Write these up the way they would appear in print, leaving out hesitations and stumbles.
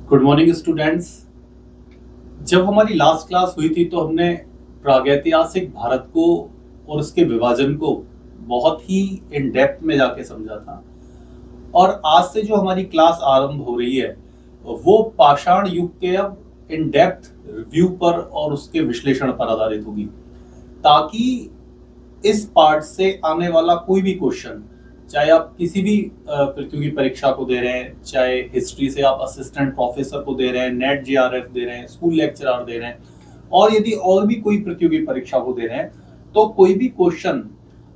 Good morning students. जब हमारी last class हुई थी तो हमने प्रागैतिहासिक भारत को और उसके विभाजन को बहुत ही इन डेप्थ में जाके समझा था। और आज से जो हमारी क्लास आरंभ हो रही है वो पाषाण युग के अब इन डेप्थ रिव्यू पर और उसके विश्लेषण पर आधारित होगी, ताकि इस पार्ट से आने वाला कोई भी क्वेश्चन, चाहे आप किसी भी प्रतियोगी परीक्षा को दे रहे हैं, चाहे हिस्ट्री से आप असिस्टेंट प्रोफेसर को दे रहे हैं, नेट जेआरएफ दे रहे हैं, स्कूल लेक्चरर दे रहे हैं, और यदि और भी कोई प्रतियोगी परीक्षा को दे रहे हैं, तो कोई भी क्वेश्चन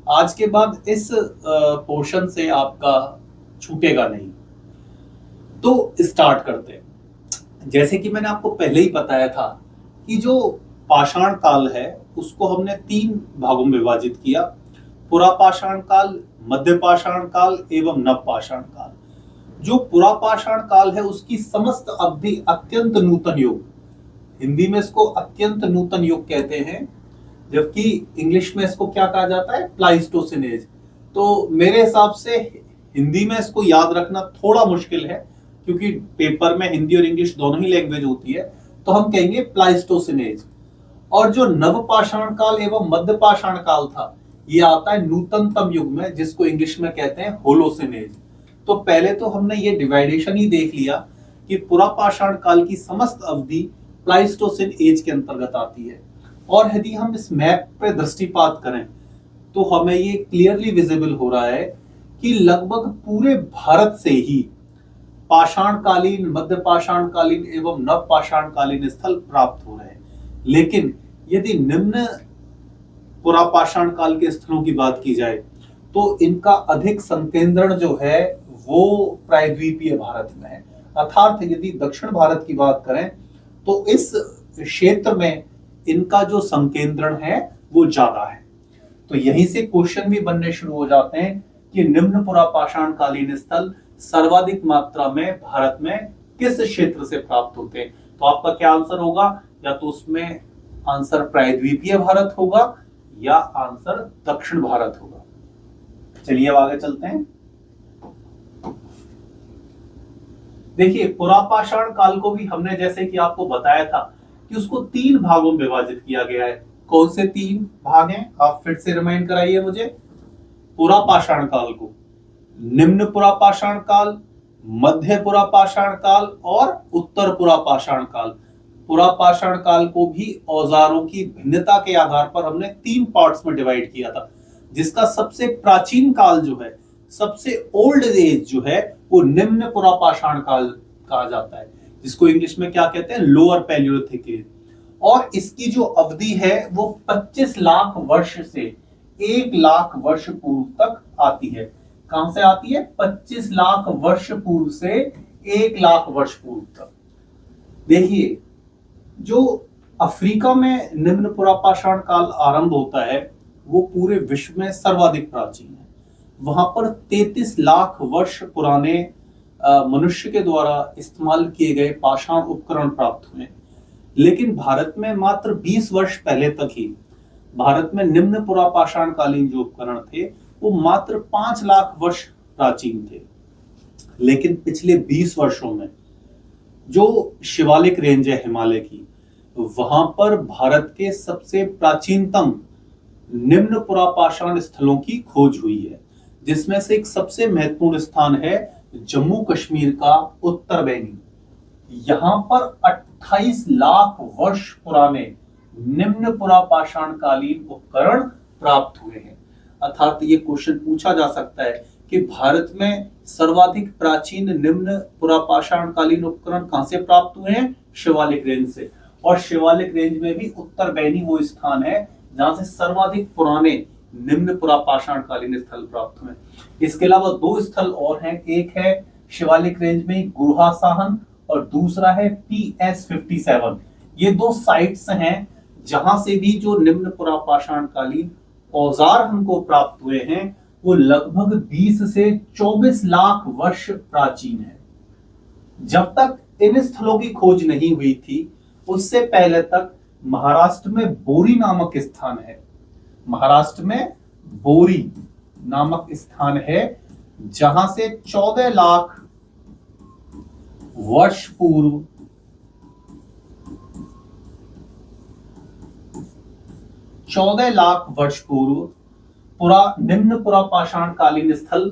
आज के बाद इस पोर्शन से आपका छूटेगा नहीं। तो स्टार्ट करते हैं। जैसे कि मैंने आपको पहले ही बताया था कि जो पाषाण काल है उसको हमने 3 भागों में विभाजित किया: पुरापाषाण काल, मध्य पाषाण काल एवं नव पाषाण काल। जो पुरापाषाण काल है उसकी समस्त अवधि अत्यंत नूतन युग, हिंदी में इसको अत्यंत नूतन युग कहते हैं, जबकि इंग्लिश में इसको क्या कहा जाता है? प्लाइस्टोसिन एज। तो मेरे हिसाब से हिंदी में इसको याद रखना थोड़ा मुश्किल है, क्योंकि पेपर में हिंदी और इंग्लिश दोनों ही लैंग्वेज होती है, तो हम कहेंगे प्लाइस्टोसिन एज। और जो नव पाषाण काल एवं मध्य पाषाण काल था, ये आता है नूतनतम युग में, जिसको इंग्लिश में कहते हैं होलोसिन एज। तो पहले तो हमने ये डिवाइडेशन ही देख लिया कि पुरापाषाण काल की समस्त अवधि प्लाइस्टोसिन एज के अंतर्गत आती है। और यदि हम इस मैप पे दृष्टिपात करें तो हमें ये क्लियरली विजिबल हो रहा है कि लगभग पूरे भारत से ही पाषाण कालीन, मध्य पाषाण कालीन एवं नव पाषाण कालीन स्थल प्राप्त हो रहे हैं। लेकिन यदि निम्न पुरापाषाण काल के स्थलों की बात की जाए तो इनका अधिक संकेंद्रण जो है वो प्रायद्वीपीय भारत में है। अर्थात यदि दक्षिण भारत की बात करें तो इस क्षेत्र में इनका जो संकेंद्रण है वो ज्यादा है। तो यहीं से क्वेश्चन भी बनने शुरू हो जाते हैं कि निम्न पुरापाषाण कालीन स्थल सर्वाधिक मात्रा में भारत में किस क्षेत्र से प्राप्त होते हैं। तो आपका क्या आंसर होगा? या तो उसमें आंसर प्रायद्वीपीय भारत होगा या आंसर दक्षिण भारत होगा। चलिए अब आगे चलते हैं। देखिए, पुरापाषाण काल को भी हमने जैसे कि आपको बताया था कि उसको 3 भागों में विभाजित किया गया है। कौन से 3 भाग हैं? आप फिर से रिमाइंड कराइए मुझे। पुरापाषाण काल को निम्न पुरापाषाण काल, मध्य पुरापाषाण काल और उत्तर पुरापाषाण काल। पुरापाषाण काल को भी औजारों की भिन्नता के आधार पर हमने 3 पार्ट्स में डिवाइड किया था, जिसका सबसे प्राचीन काल जो है, सबसे ओल्ड एज जो है, वो निम्न पुरापाषाण काल कहा जाता है, जिसको इंग्लिश में क्या कहते हैं? Lower palaeolithic age. और इसकी जो अवधि है वो 25 लाख वर्ष से 1 लाख वर्ष पूर्व तक आती है। कहां से आती है? 25 लाख वर्ष पूर्व से 1 लाख वर्ष पूर्व तक। देखिए, जो अफ्रीका में निम्न पुरापाषाण काल आरंभ होता है वो पूरे विश्व में सर्वाधिक प्राचीन है। वहां पर 33 लाख वर्ष पुराने मनुष्य के द्वारा इस्तेमाल किए गए पाषाण उपकरण प्राप्त हुए। लेकिन भारत में मात्र 20 वर्ष पहले तक ही भारत में निम्न पुरापाषाण कालीन जो उपकरण थे वो मात्र 5 लाख वर्ष प्राचीन थे। लेकिन पिछले 20 वर्षों में जो शिवालिक रेंज है हिमालय की, वहां पर भारत के सबसे प्राचीनतम निम्न पुरापाषाण स्थलों की खोज हुई है, जिसमें से एक सबसे महत्वपूर्ण स्थान है जम्मू कश्मीर का उत्तरबैनी। यहां पर 28 लाख वर्ष पुराने निम्न पुरापाषाण कालीन उपकरण प्राप्त हुए हैं। अर्थात ये क्वेश्चन पूछा जा सकता है कि भारत में सर्वाधिक प्राचीन निम्न पुरापाषाण कालीन उपकरण कहां से प्राप्त हुए हैं? शिवालिक रेंज से। और शिवालिक रेंज में भी उत्तरबैनी वो स्थान है जहां से सर्वाधिक पुराने निम्न पुरापाषाण कालीन स्थल प्राप्त हुए। इसके अलावा 2 स्थल और हैं। एक है शिवालिक रेंज में गुरहा साहन और दूसरा है PS57। ये 2 साइट्स हैं जहां से भी जो निम्न पुरापाषाण कालीन औजार हमको प्राप्त हुए हैं वो लगभग 20 से 24 लाख वर्ष प्राचीन है। जब तक इन स्थलों की खोज नहीं हुई थी उससे पहले तक महाराष्ट्र में बोरी नामक स्थान है। महाराष्ट्र में बोरी नामक स्थान है जहां से 14 लाख वर्ष पूर्व 14 लाख वर्ष पूर्व निम्न पुरापाषाण कालीन स्थल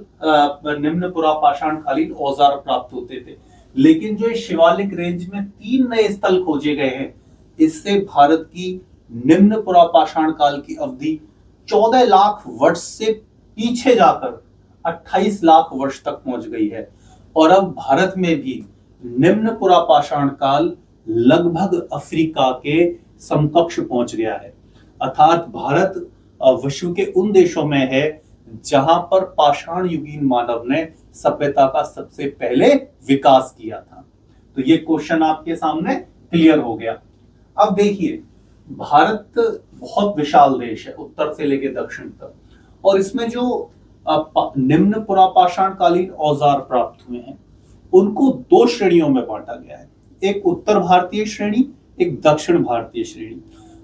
निम्न पुरापाषाण कालीन औजार प्राप्त होते थे। लेकिन जो शिवालिक रेंज में 3 नए स्थल खोजे गए हैं, इससे भारत की निम्न पुरापाषाण काल की अवधि 14 लाख वर्ष से पीछे जाकर 28 लाख वर्ष तक पहुंच गई है। और अब भारत में भी निम्न पुरापाषाण काल लगभग अफ्रीका के समकक्ष पहुंच गया है। अर्थात भारत विश्व के उन देशों में है जहां पर पाषाण युगीन मानव ने सभ्यता का सबसे पहले विकास किया था। तो ये क्वेश्चन आपके सामने क्लियर हो गया। अब देखिए, भारत बहुत विशाल देश है, उत्तर से लेकर दक्षिण तक, और इसमें जो निम्न पुरापाषाण कालीन औजार प्राप्त हुए हैं उनको 2 श्रेणियों में बांटा गया है। एक उत्तर भारतीय श्रेणी, एक दक्षिण भारतीय श्रेणी।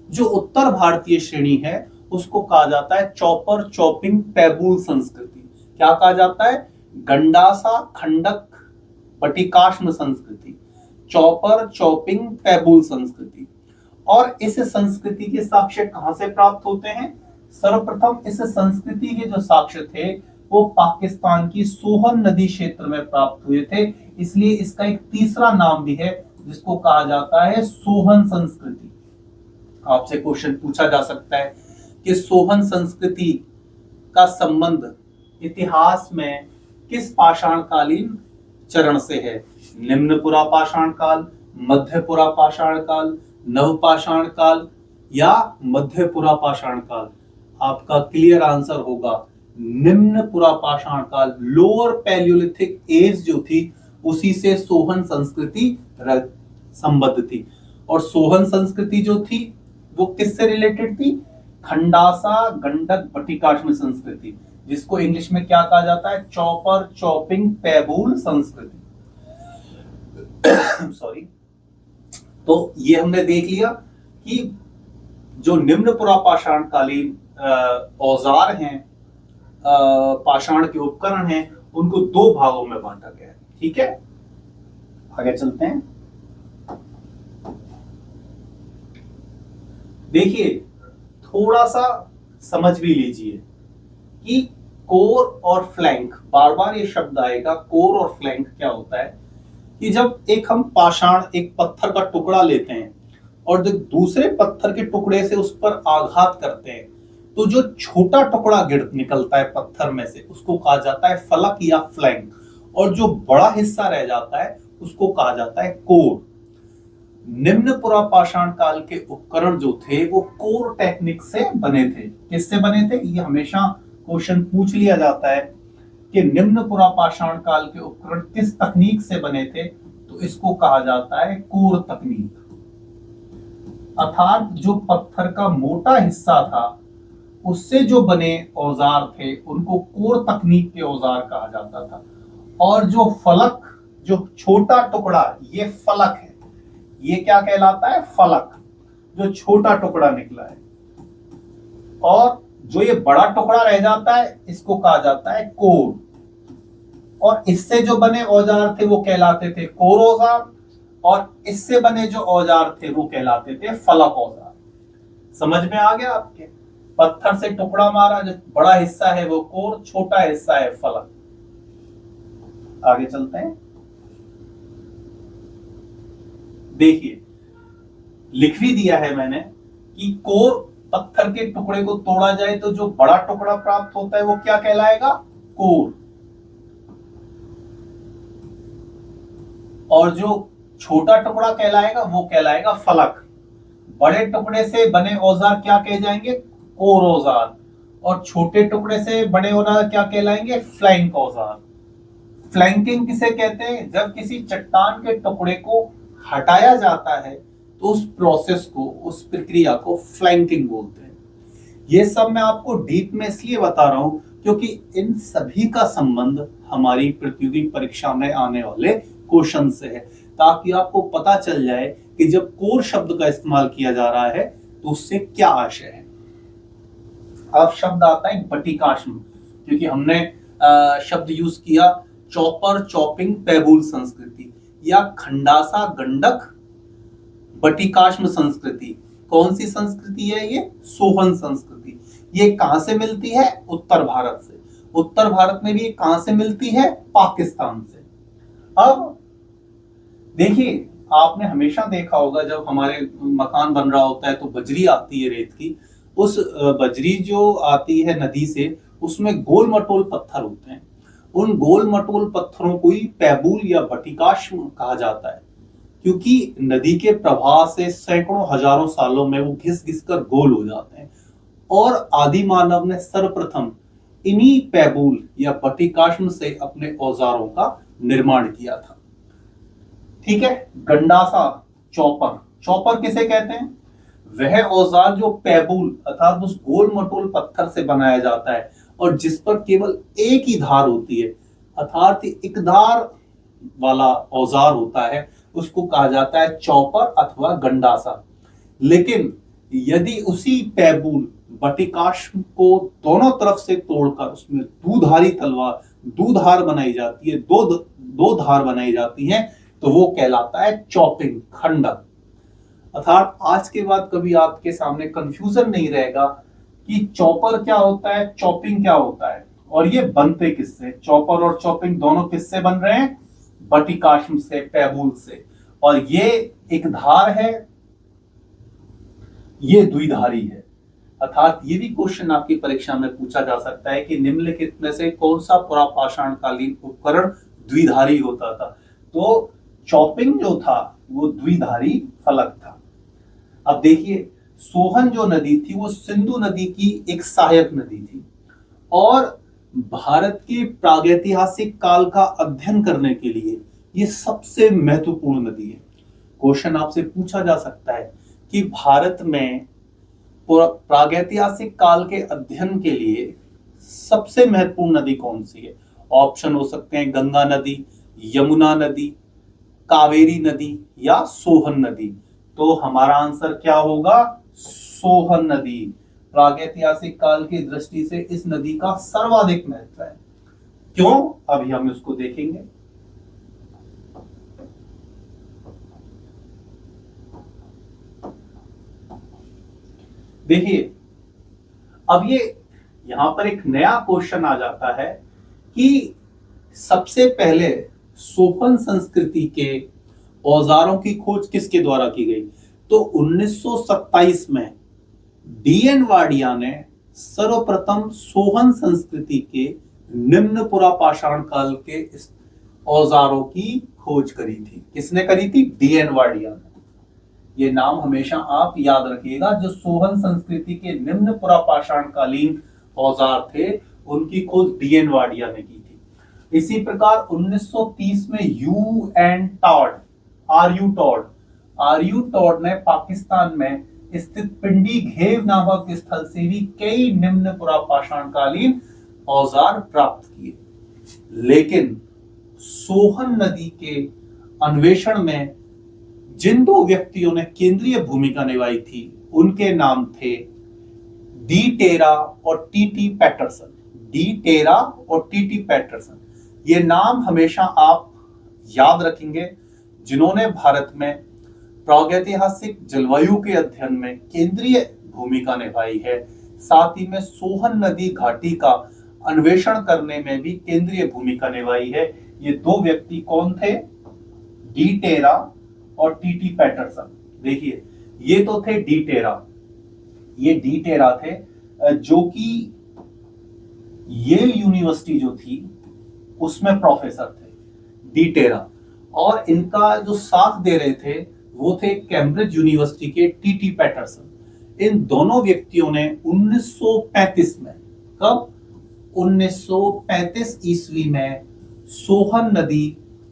जो उत्तर भारतीय श्रेणी है उसको कहा जाता है चॉपर चॉपिंग पैबूल संस्कृति। क्या कहा जाता है? गंडासा खंडक पटिकाश्म संस्कृति, चॉपर चॉपिंग पैबूल संस्कृति। और इस संस्कृति के साक्ष्य कहां से प्राप्त होते हैं? सर्वप्रथम इस संस्कृति के जो साक्ष्य थे वो पाकिस्तान की सोहन नदी क्षेत्र में प्राप्त हुए थे। इसलिए इसका एक तीसरा नाम भी है जिसको कहा जाता है सोहन संस्कृति। आपसे क्वेश्चन पूछा जा सकता है कि सोहन संस्कृति का संबंध इतिहास में किस पाषाणकालीन चरण से है? निम्न पुरापाषाण काल, मध्य पुरापाषाण काल, नवपाषाण काल या मध्य पुरापाषाण काल? आपका क्लियर आंसर होगा निम्न पुरापाषाण काल। लोअर पैलियोलिथिक एज जो थी उसी से सोहन संस्कृति संबद्ध थी। और सोहन संस्कृति जो थी वो किससे रिलेटेड थी? खंडासा गंडक पटिकाश्म संस्कृति, जिसको इंग्लिश में क्या कहा जाता है? चॉपर चॉपिंग पैबूल संस्कृति। सॉरी। तो ये हमने देख लिया कि जो निम्न पुरापाषाण कालीन औजार हैं, पाषाण के उपकरण हैं, उनको 2 भागों में बांटा गया है। ठीक है, आगे चलते हैं। देखिए, थोड़ा सा समझ भी लीजिए कि कोर और फ्लैंक, बार बार ये शब्द आएगा। कोर और फ्लैंक क्या होता है कि जब हम पाषाण, एक पत्थर का टुकड़ा लेते हैं और जो दूसरे पत्थर के टुकड़े से उस पर आघात करते हैं तो जो छोटा टुकड़ा निकलता है पत्थर में से उसको कहा जाता है फलक या फ्लैंक, और जो बड़ा हिस्सा रह जाता है उसको कहा जाता है कोर। निम्न पुरापाषाण काल के उपकरण जो थे वो कोर टेक्निक से बने थे। किससे बने थे? ये हमेशा क्वेश्चन पूछ लिया जाता है कि निम्न पुरापाषाण काल के उपकरण किस तकनीक से बने थे, तो इसको कहा जाता है कोर तकनीक। अर्थात जो पत्थर का मोटा हिस्सा था उससे जो बने औजार थे उनको कोर तकनीक के औजार कहा जाता था। और जो फलक, जो छोटा टुकड़ा, ये फलक है। ये क्या कहलाता है? फलक, जो छोटा टुकड़ा निकला है। और जो ये बड़ा टुकड़ा रह जाता है इसको कहा जाता है कोर। और इससे जो बने औजार थे वो कहलाते थे कोर औजार, और इससे बने जो औजार थे वो कहलाते थे फलक औजार। समझ में आ गया आपके? पत्थर से टुकड़ा मारा, जो बड़ा हिस्सा है वो कोर, छोटा हिस्सा है फलक। आगे चलते हैं। देखिए, लिख भी दिया है मैंने कि कोर, पत्थर के टुकड़े को तोड़ा जाए तो जो बड़ा टुकड़ा प्राप्त होता है वो क्या कहलाएगा? कोर। और जो छोटा टुकड़ा कहलाएगा वो कहलाएगा फलक। बड़े टुकड़े से बने औजार क्या कहे जाएंगे? कोर औजार। और छोटे टुकड़े से बड़े औजार क्या कहलाएंगे? फ्लैंक औजार। फ्लैंकिंग किसे कहते हैं? जब किसी चट्टान के टुकड़े को हटाया जाता है तो उस प्रोसेस को, उस प्रक्रिया को फ्लैंकिंग बोलते हैं। ये सब मैं आपको डीप में इसलिए बता रहा हूं क्योंकि इन सभी का संबंध हमारी प्रतियोगी परीक्षा में आने वाले क्वेश्चन से है, ताकि आपको पता चल जाए कि जब कोर शब्द का इस्तेमाल किया जा रहा है तो उससे क्या आशय है। अब शब्द आता है बटिकाश्म, क्योंकि हमने शब्द यूज किया चॉपर चॉपिंग पैबूल संस्कृति। या खंडासा गंडक बटिकाश्म संस्कृति। कौन सी संस्कृति है ये? सोहन संस्कृति। ये कहां से मिलती है? उत्तर भारत से। उत्तर भारत में भी ये कहां से मिलती है? पाकिस्तान से। अब देखिए, आपने हमेशा देखा होगा जब हमारे मकान बन रहा होता है तो बजरी आती है रेत की, उस बजरी जो आती है नदी से, उसमें गोल मटोल पत्थर होते हैं। उन गोल मटोल पत्थरों को ही पैबूल या बटिकाश्म कहा जाता है, क्योंकि नदी के प्रवाह से सैकड़ों हजारों सालों में वो घिस घिस कर गोल हो जाते हैं। और आदि मानव ने सर्वप्रथम इन्हीं पैबूल या बटिकाश्म से अपने औजारों का निर्माण किया था। ठीक है। गंडासा चौपर। चौपर किसे कहते हैं? वह औजार जो पैबूल अर्थात उस गोल मटोल पत्थर से बनाया जाता है और जिस पर केवल एक ही धार होती है, अर्थात एक धार वाला औजार होता है, उसको कहा जाता है चौपर अथवा गंडासा। लेकिन यदि उसी पैबूल बटिकाश्म को दोनों तरफ से तोड़कर उसमें दुधारी तलवार, दुधार बनाई जाती है, दो धार बनाई जाती हैं, तो वो कहलाता है चॉपिंग, खंडक। अर्थात आज के बाद कभी आपके सामने कंफ्यूजन नहीं रहेगा कि चॉपर क्या होता है, चॉपिंग क्या होता है, और ये बनते किससे। चॉपर और चॉपिंग दोनों किससे बन रहे हैं? बटिकाश्म से, पैबूल से। और ये एक धार है, ये द्विधारी है। अर्थात ये भी क्वेश्चन आपकी परीक्षा में पूछा जा सकता है कि निम्नलिखित में से कौन सा पुरापाषाण कालीन उपकरण द्विधारी होता था। तो चॉपिंग जो था वो द्विधारी फलक था। अब देखिए, सोहन जो नदी थी वो सिंधु नदी की एक सहायक नदी थी और भारत के प्रागैतिहासिक काल का अध्ययन करने के लिए ये सबसे महत्वपूर्ण नदी है। क्वेश्चन आपसे पूछा जा सकता है कि भारत में प्रागैतिहासिक काल के अध्ययन के लिए सबसे महत्वपूर्ण नदी कौन सी है। ऑप्शन हो सकते हैं गंगा नदी, यमुना नदी, कावेरी नदी या सोहन नदी। तो हमारा आंसर क्या होगा? सोहन नदी। प्रागैतिहासिक काल की दृष्टि से इस नदी का सर्वाधिक महत्व है। क्यों? अभी हम इसको देखेंगे। देखिए, अब ये यहां पर एक नया क्वेश्चन आ जाता है कि सबसे पहले सोहन संस्कृति के औजारों की खोज किसके द्वारा की गई। तो 1927 में डीएन वाडिया ने सर्वप्रथम सोहन संस्कृति के निम्न पुरापाषाण काल के औजारों की खोज करी थी। किसने करी थी? डीएन वाडिया ने। ये नाम हमेशा आप याद रखिएगा। जो सोहन संस्कृति के निम्न पुरापाषाण कालीन औजार थे, उनकी खोज डीएन वाडिया ने की थी। इसी प्रकार 1930 में आर यू टॉड ने पाकिस्तान में स्थित पिंडी घेव नामक स्थल से भी कई निम्न पुरापाषाण कालीन औजार प्राप्त किए। लेकिन सोहन नदी के अन्वेषण में जिन दो व्यक्तियों ने केंद्रीय भूमिका निभाई थी, उनके नाम थे डी टेरा और टीटी पैटरसन। डी टेरा और टीटी पैटरसन, ये नाम हमेशा आप याद रखेंगे, जिन्होंने भारत में प्रागैतिहासिक जलवायु के अध्ययन में केंद्रीय भूमिका निभाई है। साथ ही में सोहन नदी घाटी का अन्वेषण करने में भी केंद्रीय भूमिका निभाई है। ये दो व्यक्ति कौन थे? डी टेरा और टीटी पैटरसन। देखिए, ये तो थे डी टेरा। ये डी टेरा थे जो कि येल यूनिवर्सिटी जो थी उसमें प्रोफेसर थे, डी टेरा। और इनका जो साथ दे रहे थे वो थे कैम्ब्रिज यूनिवर्सिटी के टीटी पैटरसन। इन दोनों व्यक्तियों ने 1935 में, कब? 1935 ईस्वी में सोहन नदी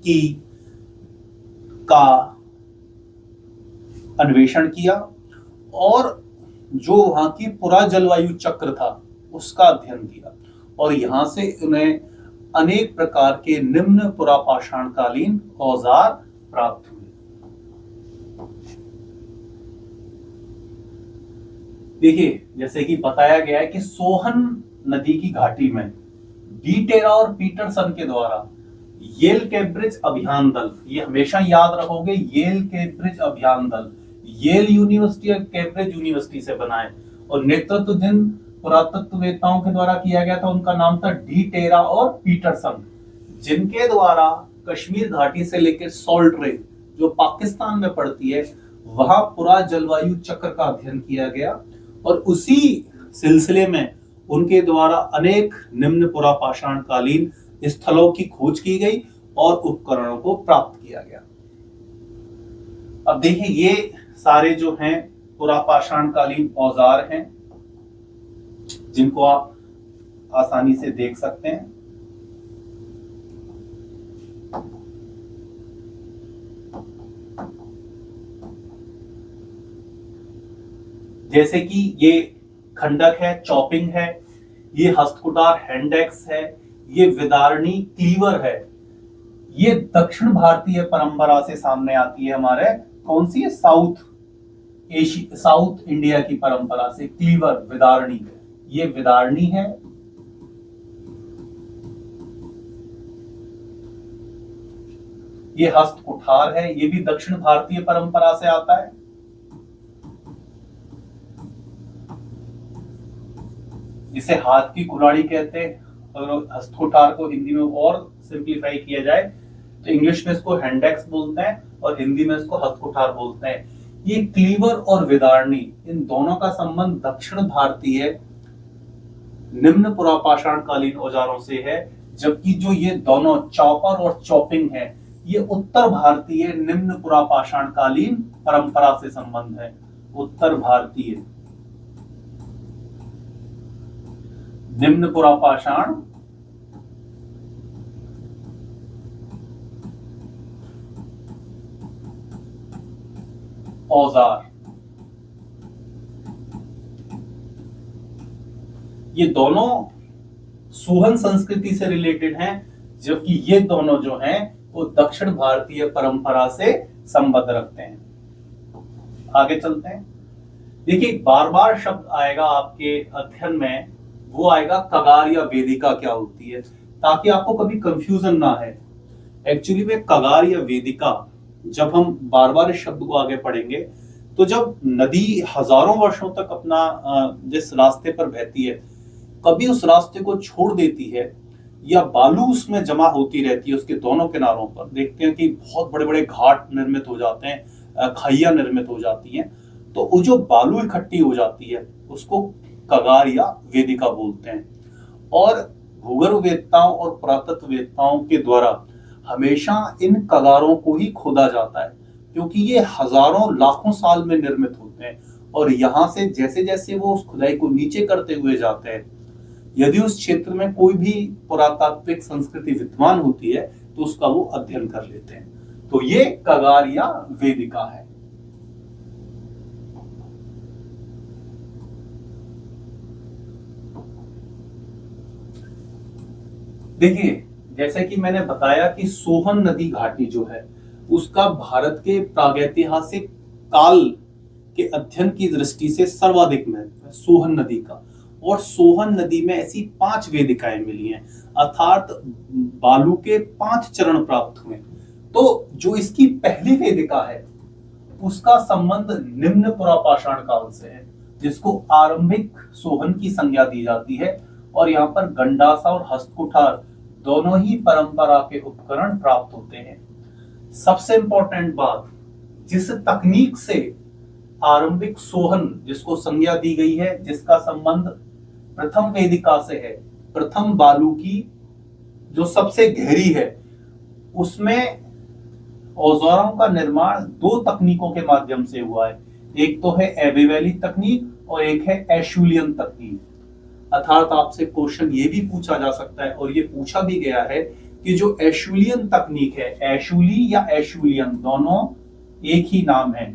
की का अन्वेषण किया और जो वहां की पुरा जलवायु चक्र था उसका अध्ययन किया और यहां से उन्हें अनेक प्रकार के निम्न पुरापाषाणकालीन औजार प्राप्त हुए। देखिए, जैसे कि बताया गया है कि सोहन नदी की घाटी में डी टेरा और पीटरसन के द्वारा येल केम्ब्रिज अभियान दल, ये हमेशा याद रखोगे, येल केम्ब्रिज अभियान दल, येल यूनिवर्सिटी और कैम्ब्रिज यूनिवर्सिटी से बना है। और नेतृत्व जिन पुरातत्ववेत्ताओं के द्वारा किया गया था उनका नाम था डी टेरा और पीटरसन, जिनके द्वारा कश्मीर घाटी से लेकर सॉल्ट रेन जो पाकिस्तान में पड़ती है वहां पूरा जलवायु चक्र का अध्ययन किया गया। और उसी सिलसिले में उनके द्वारा अनेक निम्न पुरापाषाण कालीन स्थलों की खोज की गई और उपकरणों को प्राप्त किया गया। अब देखिए ये सारे जो हैं पुरापाषाण कालीन औजार हैं जिनको आप आसानी से देख सकते हैं। जैसे कि ये खंडक है, चॉपिंग है, ये हस्तकुटार हैंडेक्स है, ये विदारणी क्लीवर है। ये दक्षिण भारतीय परंपरा से सामने आती है हमारे कौन सी है, साउथ इंडिया की परंपरा से। क्लीवर विदारणी, ये विदारणी है। ये हस्तकुठार है, ये भी दक्षिण भारतीय परंपरा से आता है। जिसे हाथ की कुल्हाड़ी कहते हैं, और हस्तकुठार को हिंदी में और सिंप्लीफाई किया जाए तो इंग्लिश में इसको हैंडेक्स बोलते हैं और हिंदी में इसको हस्तकुठार बोलते हैं। ये क्लीवर और विदारणी, इन दोनों का संबंध दक्षिण भारतीय निम्न पुरापाषाण कालीन औजारों से है, जबकि जो ये दोनों चॉपर और चॉपिंग है ये उत्तर भारतीय निम्न पुरापाषाण कालीन परंपरा से संबंध है। उत्तर भारतीय निम्न पुरापाषाण औजार, ये दोनों सुहन संस्कृति से रिलेटेड हैं, जबकि ये दोनों जो हैं वो दक्षिण भारतीय परंपरा से संबंध रखते हैं। आगे चलते हैं। देखिए बार बार शब्द आएगा आपके अध्ययन में, वो आएगा कगार या वेदिका क्या होती है, ताकि आपको कभी कंफ्यूजन ना है। एक्चुअली में कगार या वेदिका, जब हम बार बार इस शब्द को आगे पढ़ेंगे तो जब नदी हजारों वर्षों तक अपना जिस रास्ते पर बहती है, कभी उस रास्ते को छोड़ देती है या बालू उसमें जमा होती रहती है उसके दोनों किनारों पर, देखते हैं कि बहुत बड़े बड़े घाट निर्मित हो जाते हैं, खाइयां निर्मित हो जाती हैं, तो वो जो बालू इकट्ठी हो जाती है उसको कगार या वेदिका बोलते हैं। और भूगर्भवेत्ताओं और पुरातत्ववेत्ताओं के द्वारा हमेशा इन कगारों को ही खोदा जाता है, क्योंकि ये हजारों लाखों साल में निर्मित होते हैं। और यहाँ से जैसे जैसे वो उस खुदाई को नीचे करते हुए जाते हैं, यदि उस क्षेत्र में कोई भी पुरातात्विक संस्कृति विद्यमान होती है तो उसका वो अध्ययन कर लेते हैं। तो ये कगार या वेदिका है। देखिए जैसे कि मैंने बताया कि सोहन नदी घाटी जो है उसका भारत के प्रागैतिहासिक काल के अध्ययन की दृष्टि से सर्वाधिक महत्व है सोहन नदी का। और सोहन नदी में ऐसी 5 वेदिकाएं मिली हैं, अर्थात बालू के 5 चरण प्राप्त हुए। तो जो इसकी पहली वेदिका है उसका संबंध निम्न पुरापाषाण काल से है, जिसको आरंभिक सोहन की संज्ञा दी जाती है। और यहाँ पर गंडासा और हस्तकुठार दोनों ही परंपरा के उपकरण प्राप्त होते हैं। सबसे इंपॉर्टेंट बात, जिस तकनीक से आरंभिक सोहन जिसको संज्ञा दी गई है, जिसका संबंध प्रथम वेदिका से है, प्रथम बालू की जो सबसे गहरी है, उसमें औजारों का निर्माण 2 तकनीकों के माध्यम से हुआ है। एक तो है एबे वैली तकनीक और एक है एशुलियन तकनीक। अर्थात आपसे क्वेश्चन ये भी पूछा जा सकता है और ये पूछा भी गया है कि जो एशुलियन तकनीक है, एशुली या एशुलियन दोनों एक ही नाम है,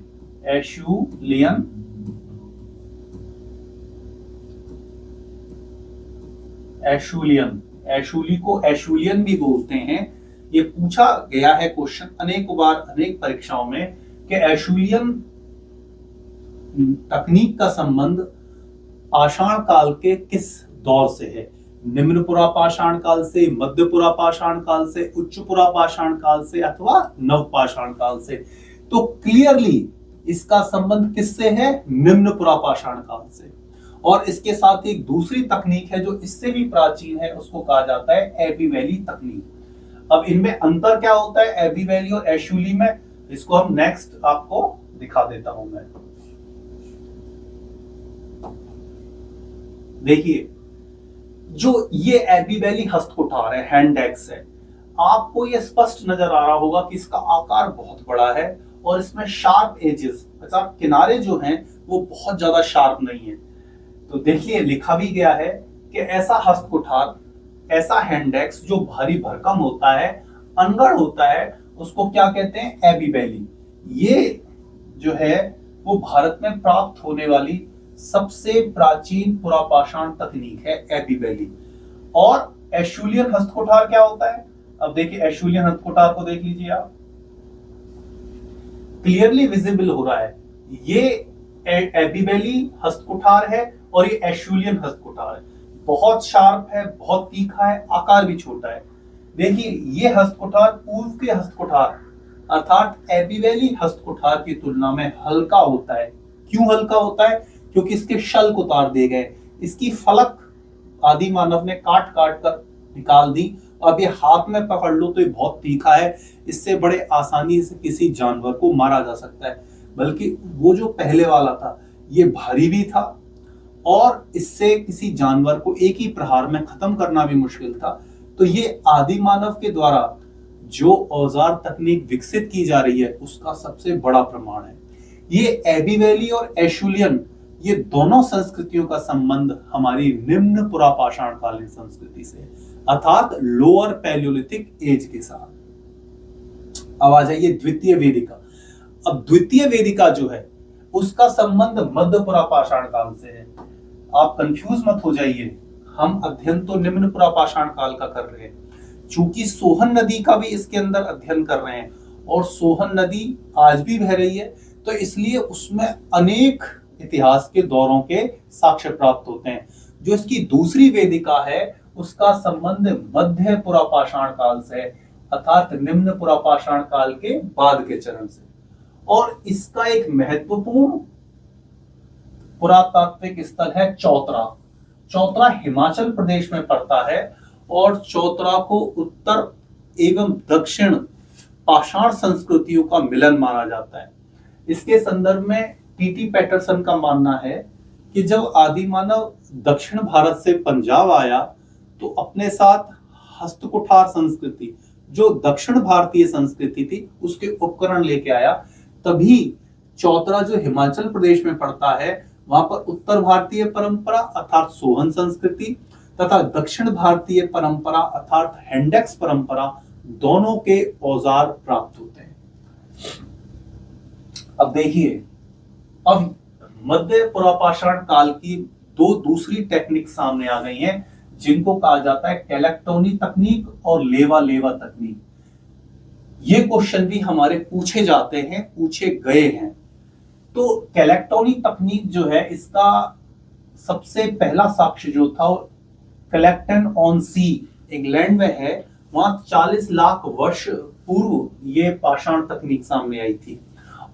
एशुलियन, एशुलियन, एशुली को एशुलियन भी बोलते हैं। ये पूछा गया है क्वेश्चन अनेक बार अनेक परीक्षाओं में कि एशुलियन तकनीक का संबंध पाषाण काल के किस दौर से है। निम्न पुरापाषाण काल से, मध्य पुरापाषाण काल से, उच्च पुरापाषाण काल से अथवा नव पाषाण काल से। तो क्लियरली इसका संबंध किससे है? निम्न पुरापाषाण काल से। और इसके साथ एक दूसरी तकनीक है जो इससे भी प्राचीन है, उसको कहा जाता है एबी वैली तकनीक। अब इनमें अंतर क्या होता है एबी वैली और एशुली में, इसको हम नेक्स्ट आपको दिखा देता हूं मैं। देखिए जो ये एबी वैली हस्तकुठार है, हैंड एक्स है, आपको ये स्पष्ट नजर आ रहा होगा कि इसका आकार बहुत बड़ा है और इसमें शार्प एजेस, मतलब किनारे जो हैं वो बहुत ज्यादा शार्प नहीं है। तो देखिए लिखा भी गया है कि ऐसा हस्तकुठार, ऐसा हैंडेक्स जो भारी भरकम होता है, अनगढ़ होता है, उसको क्या कहते हैं? एबी वैली। ये जो है वो भारत में प्राप्त होने वाली सबसे प्राचीन पुरापाषाण तकनीक है एबी वैली। और एशुलियन हस्तकुठार क्या होता है? अब देखिए एशुलियन हस्तकुठार को देख लीजिए आप, क्लियरली विजिबल हो रहा है, ये एबी वैली हस्तकुठार है और ये एशुलियन हस्तकुठार है। बहुत शार्प है, बहुत तीखा है, आकार भी छोटा है। देखिए ये हस्तकुठार पूर्व के हस्तकुठार अर्थात एबी वैली हस्तकुठार की तुलना में हल्का होता है। क्यों हल्का होता है? क्योंकि इसके शल्क उतार दिए गए, इसकी फलक आदि मानव ने काट काट कर निकाल दी। अब ये हाथ में पकड़ लो तो ये बहुत तीखा है, इससे बड़े आसानी से किसी जानवर को मारा जा सकता है। बल्कि वो जो पहले वाला था ये भारी भी था और इससे किसी जानवर को एक ही प्रहार में खत्म करना भी मुश्किल था। तो ये आदि मानव के द्वारा जो औजार तकनीक विकसित की जा रही है उसका सबसे बड़ा प्रमाण है। ये एबी वैली और एशुलियन, ये दोनों संस्कृतियों का संबंध हमारी निम्न पुरापाषाण कालीन संस्कृति से अर्थात लोअर पैलियोलिथिक एज के साथ। अब आ जाइए द्वितीय वेदिका। अब द्वितीय वेदिका जो है उसका संबंध मध्य पुरापाषाण काल से है। आप कंफ्यूज मत हो जाइए, हम अध्ययन तो निम्न पुरापाषाण काल का कर रहे हैं, चूंकि सोहन नदी का भी इसके अंदर अध्ययन कर रहे हैं और सोहन नदी आज भी बह रही है, तो इसलिए उसमें अनेक इतिहास के दौरों के साक्ष्य प्राप्त होते हैं। जो इसकी दूसरी वेदिका है उसका संबंध मध्य पुरापाषाण काल से अर्थात निम्न पुरापाषाण काल के बाद के चरण से। और इसका एक महत्वपूर्ण पुरातात्विक स्थल है चौतरा। चौतरा हिमाचल प्रदेश में पड़ता है और चौतरा को उत्तर एवं दक्षिण पाषाण संस्कृतियों का मिलन माना जाता है। इसके संदर्भ में टीटी पैटरसन का मानना है कि जब आदि मानव दक्षिण भारत से पंजाब आया तो अपने साथ हस्तकुठार संस्कृति, जो दक्षिण भारतीय संस्कृति थी, उसके उपकरण लेके आया। तभी चौतरा जो हिमाचल प्रदेश में पड़ता है वहां पर उत्तर भारतीय परंपरा अर्थात सोहन संस्कृति तथा दक्षिण भारतीय परंपरा अर्थात हैंडेक्स परंपरा दोनों के औजार प्राप्त होते हैं। अब देखिए, अब मध्य पुरापाषाण काल की दो दूसरी टेक्निक सामने आ गई हैं जिनको कहा जाता है कैलेक्टोनी तकनीक और लेवा लेवा तकनीक। ये क्वेश्चन भी हमारे पूछे जाते हैं, पूछे गए हैं। तो कैलेक्टोनी तकनीक जो है इसका सबसे पहला साक्ष्य जो था कलेक्टन ऑन सी इंग्लैंड में है। वहां 40 लाख वर्ष पूर्व ये पाषाण तकनीक सामने आई थी।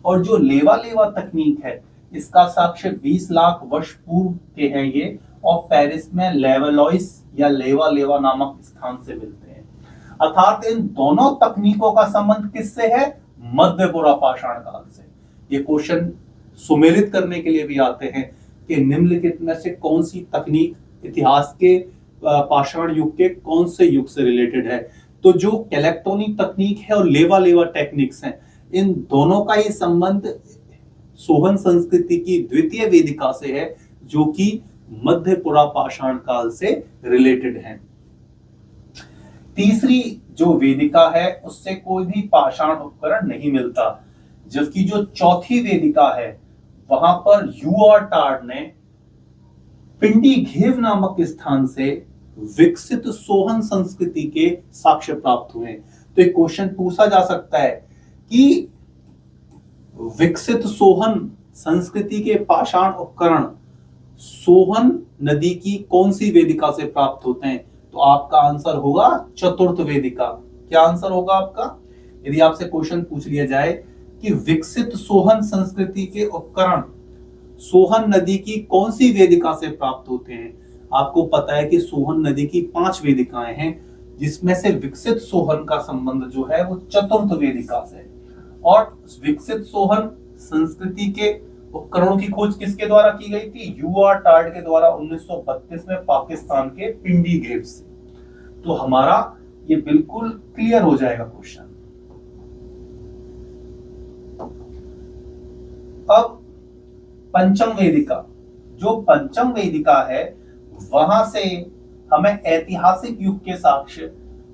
और जो लेवा लेवा तकनीक है इसका साक्ष्य 20 लाख वर्ष पूर्व के हैं ये, और पेरिस में लेवलॉइस या लेवा लेवा नामक स्थान से मिलते हैं। अर्थात इन दोनों तकनीकों का संबंध किससे है? मध्य पुरापाषाण काल से। ये क्वेश्चन सुमेलित करने के लिए भी आते हैं कि निम्नलिखित में से कौन सी तकनीक इतिहास के पाषाण युग के कौन से युग से रिलेटेड है। तो जो कैलेक्टोनिक तकनीक है और लेवा लेवा टेक्निक्स हैं, इन दोनों का ही संबंध सोहन संस्कृति की द्वितीय वेदिका से है जो कि मध्य पुरापाषाण काल से रिलेटेड है। तीसरी जो वेदिका है उससे कोई भी पाषाण उपकरण नहीं मिलता, जबकि जो चौथी वेदिका है वहां पर यूआर टार्ड ने पिंडी घेव नामक स्थान से विकसित सोहन संस्कृति के साक्ष्य प्राप्त हुए। तो एक क्वेश्चन पूछा जा सकता है कि विकसित सोहन संस्कृति के पाषाण उपकरण सोहन नदी की कौन सी वेदिका से प्राप्त होते हैं? तो आपका आंसर होगा चतुर्थ वेदिका। क्या आंसर होगा आपका? यदि आपसे क्वेश्चन पूछ लिया जाए कि विकसित सोहन संस्कृति के उपकरण सोहन नदी की कौन सी वेदिका से प्राप्त होते हैं? आपको पता है कि सोहन नदी की 5 वेदिकाएं हैं, जिसमें से विकसित सोहन का संबंध जो है वो चतुर्थ वेदिका से। और विकसित सोहन संस्कृति के उपकरणों की खोज किसके द्वारा की गई थी? यूआर टार्ड के द्वारा 1932 में पाकिस्तान के पिंडी गेव से। तो हमारा ये बिल्कुल क्लियर हो जाएगा क्वेश्चन। अब पंचम वेदिका, जो पंचम वेदिका है वहां से हमें ऐतिहासिक युग के साक्ष्य,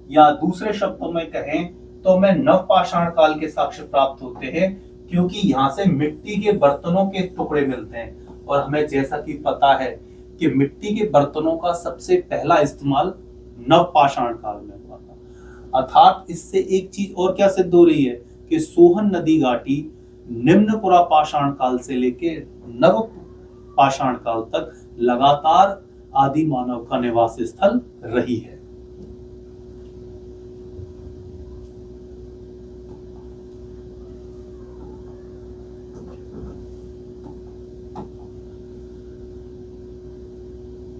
या दूसरे शब्दों में कहें तो हमें नवपाषाण काल के साक्ष्य प्राप्त होते हैं, क्योंकि यहाँ से मिट्टी के बर्तनों के टुकड़े मिलते हैं। और हमें जैसा कि पता है कि मिट्टी के बर्तनों का सबसे पहला इस्तेमाल नवपाषाण काल में हुआ था। अर्थात इससे एक चीज और क्या सिद्ध हो रही है कि सोहन नदी घाटी निम्न पुरापाषाण काल से लेकर नव पाषाण काल तक लगातार आदि मानव का निवास स्थल रही है।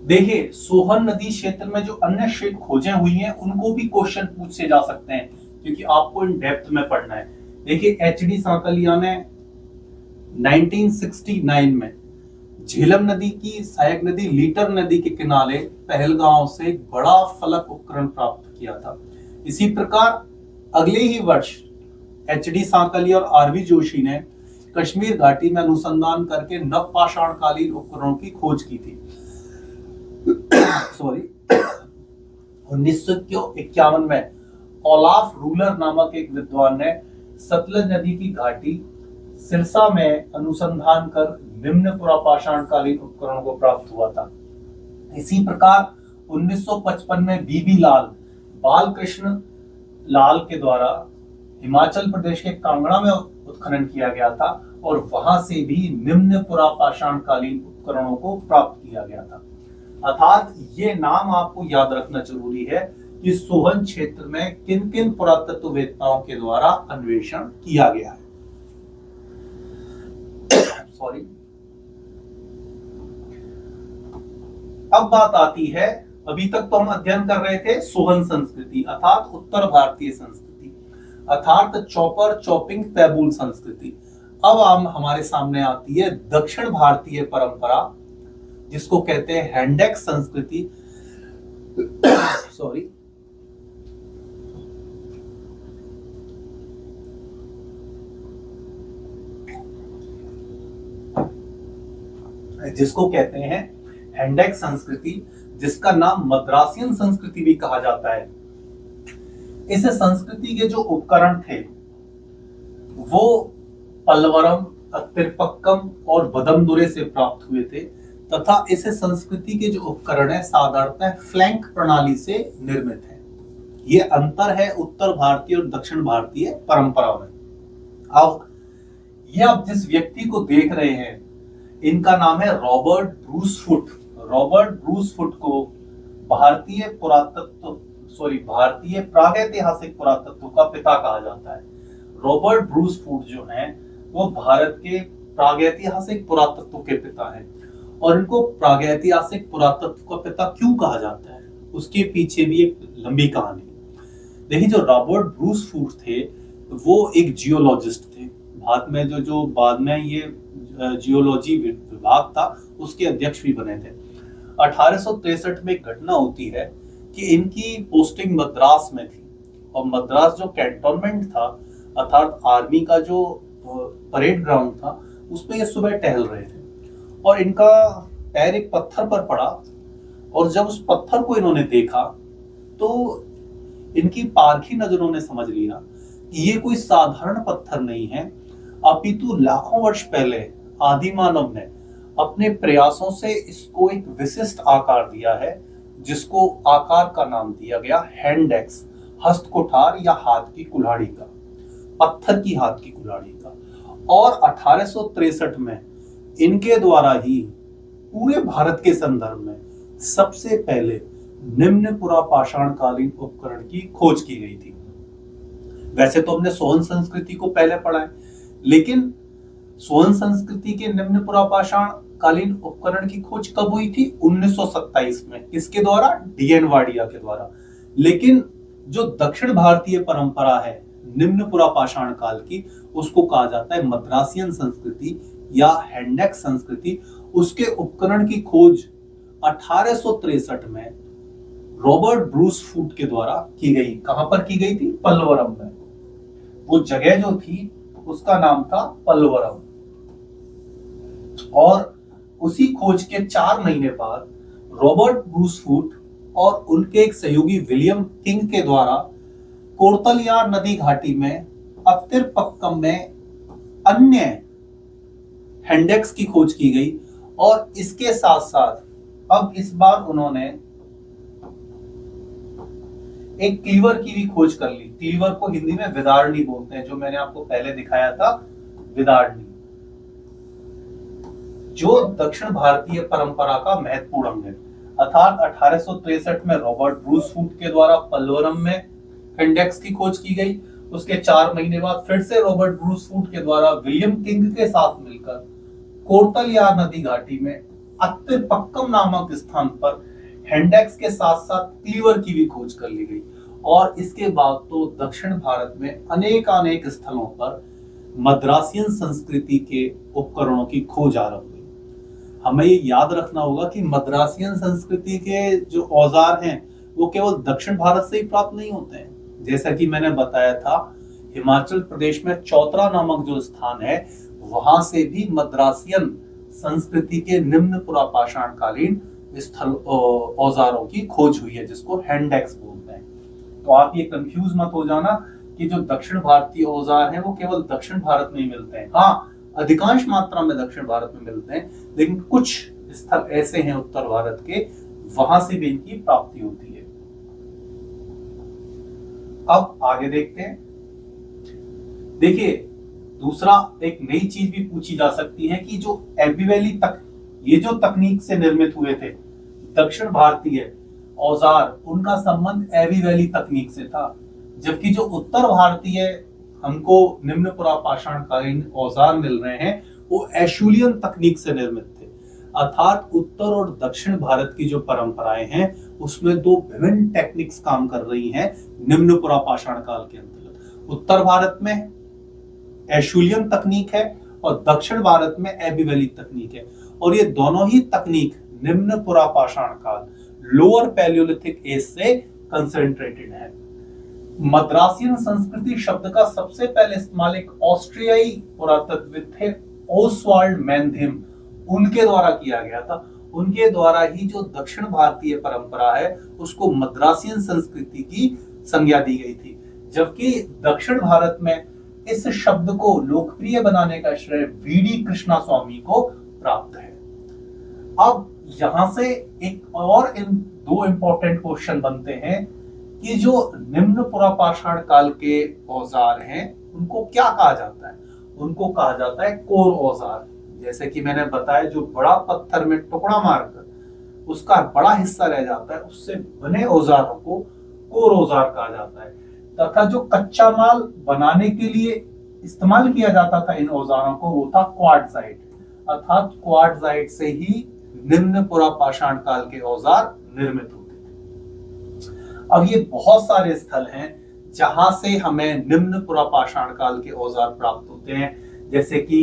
देखिए, सोहन नदी क्षेत्र में जो अन्य क्षेत्र खोजें हुई हैं उनको भी क्वेश्चन पूछे जा सकते हैं, क्योंकि आपको इन डेप्थ में पढ़ना है। देखिए, एचडी सांकलिया ने 1969 में झेलम नदी की सहायक नदी लीटर नदी के किनारे पहलगांव से एक बड़ा फलक उपकरण प्राप्त किया था। इसी प्रकार अगले ही वर्ष एचडी सांकलिया और आरवी जोशी ने कश्मीर घाटी में अनुसंधान करके नवपाषाण कालीन उपकरणों की खोज की थी। सॉरी 1951 में ओलाफ रूलर नामक एक विद्वान ने सतलज नदी की घाटी सिरसा में अनुसंधान कर निम्न पुरापाषाण कालीन उपकरणों को प्राप्त हुआ था। इसी प्रकार 1955 में बीबी लाल बालकृष्ण लाल के द्वारा हिमाचल प्रदेश के कांगड़ा में उत्खनन किया गया था, और वहां से भी निम्न पुरापाषाण कालीन उपकरणों को प्राप्त किया गया था। अर्थात ये नाम आपको याद रखना जरूरी है कि सोहन क्षेत्र में किन किन पुरातत्ववेत्ताओं के द्वारा अन्वेषण किया गया है। सॉरी। अब बात आती है, अभी तक तो हम अध्ययन कर रहे थे सोहन संस्कृति अर्थात उत्तर भारतीय संस्कृति, अर्थात चॉपर चॉपिंग पैबूल संस्कृति। अब हमारे सामने आती है दक्षिण भारतीय परंपरा, जिसको कहते हैं हैंडेक्स संस्कृति। सॉरी, जिसको कहते हैं हैंडेक्स संस्कृति, जिसका नाम मद्रासियन संस्कृति भी कहा जाता है। इस संस्कृति के जो उपकरण थे वो पल्लवरम, तिरपक्कम और बदमदुरे से प्राप्त हुए थे, तथा इस संस्कृति के जो उपकरण है साधारणतः फ्लैंक प्रणाली से निर्मित है। ये अंतर है उत्तर भारतीय और दक्षिण भारतीय परंपरा में। अब ये आप जिस व्यक्ति को देख रहे हैं, इनका नाम है Robert Bruce foot. Robert Bruce foot को भारतीय प्रागैतिहासिक पुरातत्व का पिता कहा जाता है। रॉबर्ट ब्रूस फुट जो हैं वो भारत के प्रागैतिहासिक पुरातत्व के पिता हैं। और इनको प्रागैतिहासिक पुरातत्व का पिता क्यों कहा जाता है, उसके पीछे भी एक लंबी कहानी है। देखिए, जो रॉबर्ट ब्रूस फुट थे वो एक जियोलॉजिस्ट थे। बाद में ये जियोलॉजी विभाग था, उसके अध्यक्ष भी बने थे। 1863 में एक घटना होती है कि इनकी पोस्टिंग मद्रास में थी, और मद्रास जो कैंटोनमेंट था अर्थात आर्मी का जो परेड ग्राउंड था, उसमें ये सुबह टहल रहे थे और इनका पैर एक पत्थर पर पड़ा। और जब उस पत्थर को इन्होंने देखा तो इनकी पारखी नजरों ने समझ लिया कि ये कोई साधारण पत्थर नहीं है, अपितु लाखों वर्ष पहले आदिमानव ने अपने प्रयासों से इसको एक विशिष्ट आकार दिया है, जिसको आकार का नाम दिया गया हैंडेक्स, हस्त कुठार या हाथ की कुल्हाड़ी का, पत्थर की हाथ की कुल्हाड़ी का। और 1863 में इनके द्वारा ही पूरे भारत के संदर्भ में सबसे पहले निम्न पुरापाषाण कालीन उपकरण की खोज की गई थी। वैसे तो हमने सोहन संस्कृति को पहले पढ़ा है, लेकिन सोहन संस्कृति के निम्न पुरापाषाण कालीन उपकरण की खोज कब हुई थी? 1927 में। किसके द्वारा? डीएन वाडिया के द्वारा। लेकिन जो दक्षिण भारतीय परंपरा है निम्न पुरापाषाण काल की, उसको कहा जाता है मद्रासियन संस्कृति या हैंडेक्स संस्कृति। उसके उपकरण की खोज 1863 में रॉबर्ट ब्रूस फूट के द्वारा की गई। कहां पर की गई थी? पल्लवरम में। वो जगह जो थी उसका नाम था पल्लवरम। और उसी खोज के 4 महीने बाद रॉबर्ट ब्रूस फूट और उनके एक सहयोगी विलियम किंग के द्वारा कोर्तलियार नदी घाटी में अत्तिरपक्कम में अन्य हैंडेक्स की खोज की गई। और इसके साथ साथ अब इस बार उन्होंने एक क्लीवर की भी खोज कर ली। क्लीवर को हिंदी में विदारणी बोलते हैं, जो मैंने आपको पहले दिखाया था, विदारणी, जो दक्षिण भारतीय परंपरा का महत्वपूर्ण अंग है। अर्थात 1863 में रॉबर्ट ब्रूस फूट के द्वारा पल्लवरम में हैंडेक्स की खोज की गई। उसके 4 महीने बाद फिर से रॉबर्ट ब्रूस फूट के द्वारा विलियम किंग के साथ मिलकर कोर्तलियार नदी घाटी में अत्तिरपक्कम नामक स्थान पर हैंडेक्स के साथ साथ क्लीवर की भी खोज कर ली गई। और इसके बाद तो दक्षिण भारत में अनेक स्थलों पर मद्रासियन संस्कृति के उपकरणों की खोज आरंभ हुई। हमें ये याद रखना होगा कि मद्रासियन संस्कृति के जो औजार हैं वो केवल दक्षिण भारत से ही प्राप्त नहीं होते हैं। जैसा कि मैंने बताया था, हिमाचल प्रदेश में चौतरा नामक जो स्थान है वहां से भी मद्रासियन संस्कृति के निम्न पुरापाषाण कालीन स्थल औजारों की खोज हुई है, जिसको हैंडेक्स बोलते हैं। तो आप ये कंफ्यूज मत हो जाना कि जो दक्षिण भारतीय औजार हैं वो केवल दक्षिण भारत में ही मिलते हैं। हाँ, अधिकांश मात्रा में दक्षिण भारत में मिलते हैं, लेकिन कुछ स्थल ऐसे हैं उत्तर भारत के, वहां से भी इनकी प्राप्ति होती है। अब आगे देखते हैं। देखिए, दूसरा एक नई चीज भी पूछी जा सकती है कि जो एबी वैली तक ये जो तकनीक से निर्मित हुए थे दक्षिण भारतीय औजार, उनका संबंध एबी वैली तकनीक से था, जबकि जो उत्तर भारतीय हमको निम्न पुरापाषाण कालीन औजार मिल रहे हैं वो एशुलियन तकनीक से निर्मित थे। अर्थात उत्तर और दक्षिण भारत की जो परंपराएं हैं उसमें दो विभिन्न टेक्निक्स काम कर रही हैं निम्न पुरापाषाण काल के अंतर्गत। उत्तर भारत में एशुलियन तकनीक है और दक्षिण भारत में एबी वैली तकनीक है। और ये दोनों ही तकनीक निम्न पुरापाषाण काल, लोअर पैलियोलिथिक एज से कंसेंट्रेटेड है। मद्रासियन संस्कृति शब्द का सबसे पहले इस्तेमाल एक ऑस्ट्रियाई पुरातत्वविद थे ओसवाल्ड मैनधिम, उनके द्वारा किया गया था। उनके द्वारा ही जो दक्षिण भारतीय परंपरा है उसको मद्रासियन संस्कृति की संज्ञा दी गई थी, जबकि दक्षिण भारत में इस शब्द को लोकप्रिय बनाने का श्रेय वीडी कृष्णा स्वामी को प्राप्त है। अब यहां से एक और इन दो इंपॉर्टेंट क्वेश्चन बनते हैं कि जो निम्न पुरापाषाण काल के औजार हैं उनको क्या कहा जाता है? उनको कहा जाता है कोर औजार। जैसे कि मैंने बताया, जो बड़ा पत्थर में टुकड़ा मारकर उसका बड़ा हिस्सा रह जाता है उससे बने औजारों को कोर औजार कहा जाता है। तथा जो कच्चा माल बनाने के लिए इस्तेमाल किया जाता था इन औजारों को वो था क्वार्ट्जाइट। अर्थात क्वार्ट्जाइट से ही निम्न पुरापाषाण काल के औजार निर्मित होते थे। अब ये बहुत सारे स्थल हैं जहां से हमें निम्न पुरापाषाण काल के औजार प्राप्त होते हैं। जैसे कि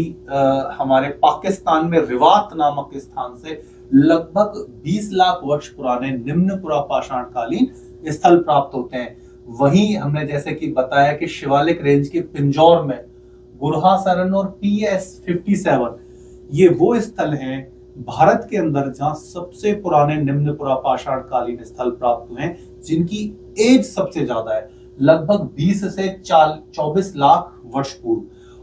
हमारे पाकिस्तान में रिवात नामक स्थान से लगभग 20 लाख वर्ष पुराने निम्न पुरापाषाण कालीन स्थल प्राप्त होते हैं। वहीं हमने जैसे कि बताया कि शिवालिक रेंज के पिंजौर में बुरहासरन और PS57 ये वो स्थल हैं भारत के अंदर जहां सबसे पुराने निम्न पुरापाषाण कालीन स्थल प्राप्त हुए हैं, जिनकी एज सबसे ज्यादा है, लगभग 20 से 24 लाख वर्ष पूर्व।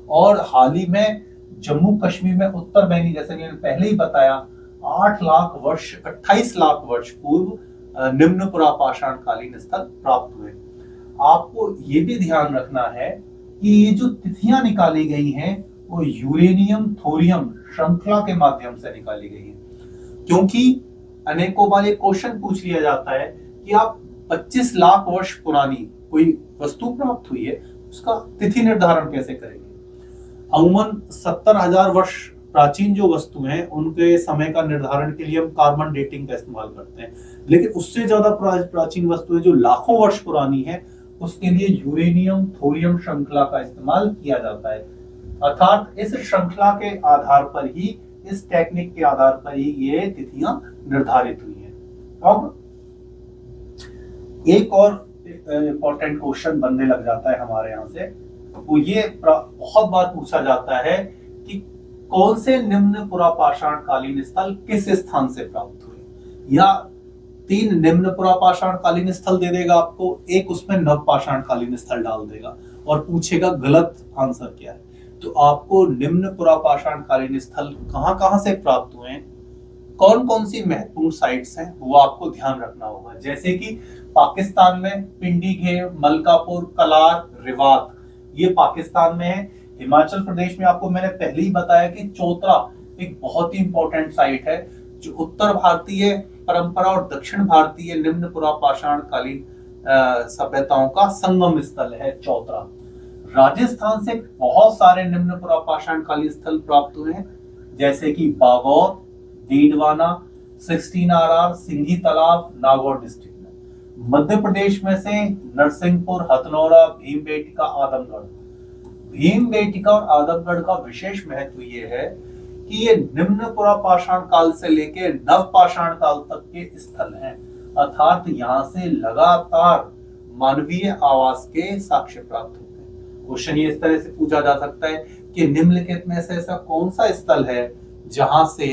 और हाल ही में जम्मू कश्मीर में उत्तर बैनी, जैसे कि मैंने पहले ही बताया, 8 लाख वर्ष 28 लाख वर्ष पूर्व निम्न पुरापाषाण कालीन स्थल प्राप्त हुए। आपको ये भी ध्यान रखना है कि ये जो तिथियां निकाली गई हैं वो यूरेनियम थोरियम श्रृंखला के माध्यम से निकाली गई है। क्योंकि अनेकों बार ये क्वेश्चन पूछ लिया जाता है कि आप 25 लाख वर्ष पुरानी कोई वस्तु प्राप्त हुई है, उसका तिथि निर्धारण कैसे करेंगे। अमूमन 70,000 वर्ष प्राचीन जो वस्तु हैं उनके समय का निर्धारण के लिए हम कार्बन डेटिंग का इस्तेमाल करते हैं, लेकिन उससे ज्यादा प्राचीन वस्तुएं जो लाखों वर्ष पुरानी है उसके लिए यूरेनियम थोरियम श्रृंखला का इस्तेमाल किया जाता है। अर्थात इस श्रृंखला के आधार पर ही, इस टेक्निक के आधार पर ही ये तिथियां निर्धारित हुई हैं। अब एक और इंपॉर्टेंट क्वेश्चन बनने लग जाता है हमारे यहाँ से, वो ये बहुत बार पूछा जाता है कि कौन से निम्न पुरापाषाण कालीन स्थल किस स्थान से प्राप्त हुए। या 3 निम्न पुरापाषाण कालीन स्थल दे देगा आपको, एक उसमें नवपाषाण कालीन स्थल डाल देगा और पूछेगा गलत आंसर क्या है। तो आपको निम्न पुरापाषाण कालीन स्थल कहां कहां से प्राप्त हुए हैं, कौन कौन सी महत्वपूर्ण साइट्स हैं, वो आपको ध्यान रखना होगा। जैसे कि पाकिस्तान में पिंडी घेर, मलकापुर, कलार, रिवात, ये पाकिस्तान में है। हिमाचल प्रदेश में आपको मैंने पहले ही बताया कि चौतरा एक बहुत ही इंपॉर्टेंट साइट है, जो उत्तर भारतीय परंपरा और दक्षिण भारतीय निम्न पुरापाषाण कालीन सभ्यताओं का संगम स्थल है चौतरा। राजस्थान से बहुत सारे निम्न पुरापाषाण कालीन स्थल प्राप्त हुए हैं, जैसे कि बागौर, डीडवाना, 16RR, सिंघी तालाब, नागौर डिस्ट्रिक्ट में। मध्य प्रदेश में से नरसिंहपुर, हथनौरा, भीमबेटका, आदमगढ़। भीमबेटका और आदमगढ़ का विशेष महत्व ये है कि ये निम्न पुरापाषाण काल से लेकर नवपाषाण काल तक के स्थल हैं, अर्थात यहाँ से लगातार मानवीय आवास के साक्ष्य प्राप्त होते हैं। क्वेश्चन ये इस तरह से पूछा जा सकता है कि निम्नलिखित में से ऐसा कौन सा स्थल है जहां से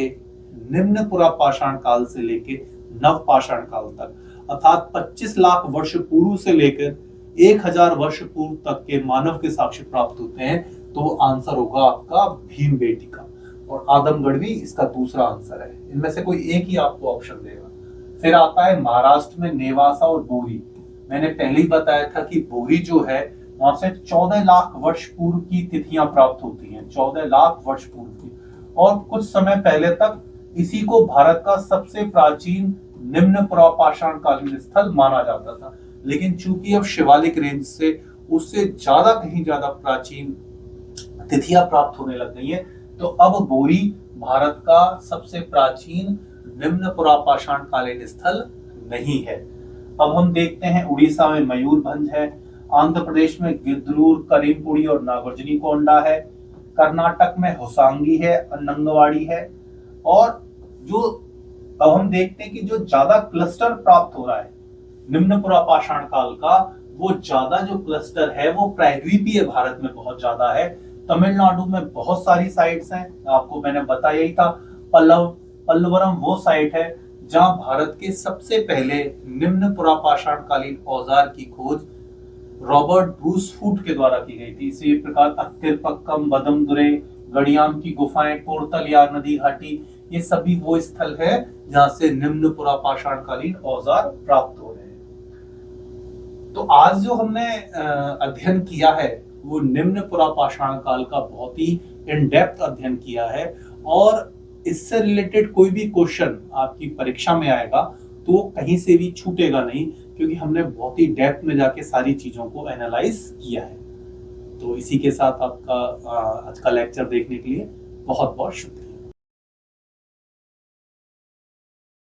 निम्न पुरापाषाण काल से लेकर नवपाषाण काल तक, अर्थात 25 लाख वर्ष पूर्व से लेकर 1000 वर्ष पूर्व तक के मानव के साक्ष्य प्राप्त होते हैं। तो आंसर होगा आपका भीमबेटका, और आदमगढ़ भी इसका दूसरा आंसर है। इनमें से कोई एक ही आपको ऑप्शन देगा। फिर आता है महाराष्ट्र में नेवासा और बोरी। मैंने पहले ही बताया था कि बोरी जो है वहां से 14 लाख वर्ष पूर्व की तिथियां प्राप्त होती हैं, 14 लाख वर्ष पूर्व की। और कुछ समय पहले तक इसी को भारत का सबसे प्राचीन निम्न पुरापाषाण कालीन स्थल माना जाता था, लेकिन चूंकि अब शिवालिक रेंज से उससे ज्यादा, कहीं ज्यादा प्राचीन तिथियां प्राप्त होने लग गई हैं, तो अब बोरी भारत का सबसे प्राचीन निम्न पुरापाषाण कालीन स्थल नहीं है। अब हम देखते हैं उड़ीसा में मयूरभंज है, आंध्र प्रदेश में गिद्धलूर, करीमपुरी और नागार्जुनकोंडा है, कर्नाटक में होसांगी है, अन्नंगवाड़ी है। और जो अब हम देखते हैं कि जो ज्यादा क्लस्टर प्राप्त हो रहा है निम्न पुरापाषाण काल का, वो ज्यादा जो क्लस्टर है वो प्रायद्वीपीय भारत में बहुत ज्यादा है। तमिलनाडु में बहुत सारी साइट्स हैं, आपको मैंने बताया ही था। पल्लवरम वो साइट है जहां भारत के सबसे पहले निम्न पुरापाषाण कालीन औजार की खोज रॉबर्ट ब्रूस फूट के द्वारा की गई थी। इसी प्रकार अत्तिरपक्कम, बदमदुरै, गड़ियाम की गुफाएं, कोरतल या नदी घाटी, ये सभी वो स्थल है जहां से निम्न पुरापाषाण कालीन औजार प्राप्त हो रहे हैं। तो आज जो हमने अध्ययन किया है वो निम्न पुरापाषाण काल का बहुत ही इन डेप्थ अध्ययन किया है, और इससे रिलेटेड कोई भी क्वेश्चन आपकी परीक्षा में आएगा तो कहीं से भी छूटेगा नहीं, क्योंकि हमने बहुत ही डेप्थ में जाके सारी चीजों को एनालाइज किया है। तो इसी के साथ आपका आज का लेक्चर देखने के लिए बहुत बहुत शुक्रिया।